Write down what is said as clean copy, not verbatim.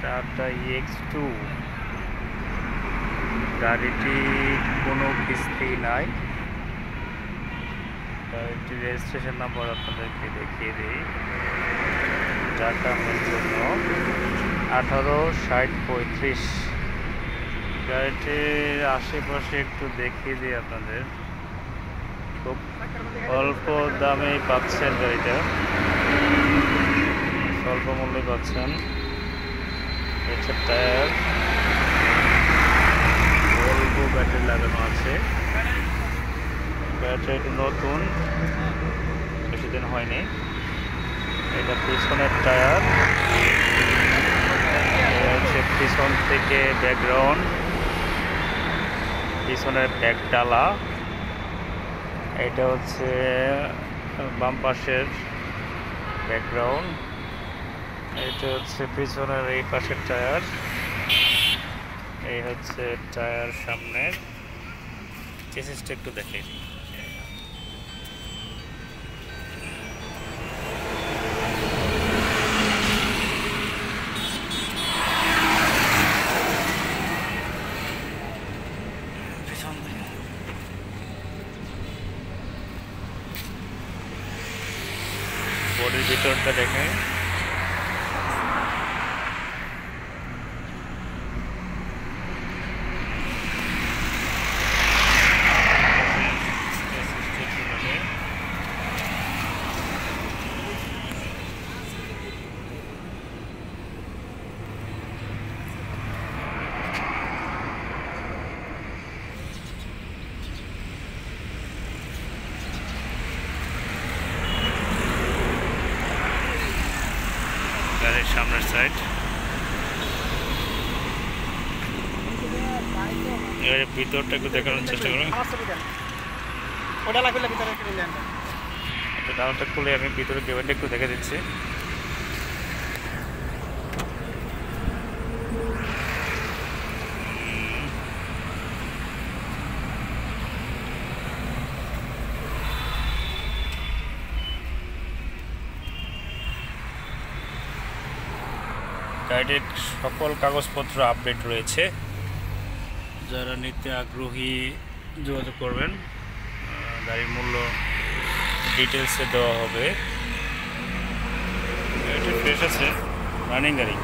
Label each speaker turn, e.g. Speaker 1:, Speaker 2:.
Speaker 1: Tata EX2 গাড়িটি কোনো কিস্তি নাই। গাড়িটির রেজিস্ট্রেশন নাম্বার আপনাদেরকে দেখিয়ে দিই। ঢাকা মেট্রো 186035। গাড়িটির আশেপাশে একটু দেখিয়ে দিই আপনাদের। খুব অল্প দামেই পাচ্ছেন গাড়িটা, স্বল্প মূল্যে পাচ্ছেন। এটা টায়ার ভলভো ব্যাটারি লাগানো আছে। ব্যাটারিটি নতুন, বেশি দিন হয়নি। এটা পিছনের টায়ার, হচ্ছে পিছন থেকে ব্যাকগ্রাউন্ড, পিছনের ব্যাক ডালা। এটা হচ্ছে বাম পাশের ব্যাকগ্রাউন্ড। এটা হচ্ছে পিছনের এই পাশের টায়ার। এই হচ্ছে টায়ার সামনের। চেসিসটা একটু দেখে দিই। বডির ভিতরটা দেখে গাড়ির সামনের সাইড। গাড়ির ভিতরটা একটু দেখানোর চেষ্টা করুন। ডালাটা খুলে আমি ভিতরে কেবিনটা একটু দেখে দিচ্ছি। গাড়ির সকল কাগজপত্র আপডেট রয়েছে। যারা নিতে আগ্রহী যোগাযোগ করবেন। গাড়ির মূল্য ডিটেলসে দেওয়া হবে। গাড়িটি ফ্রেশ আছে, রানিং গাড়ি।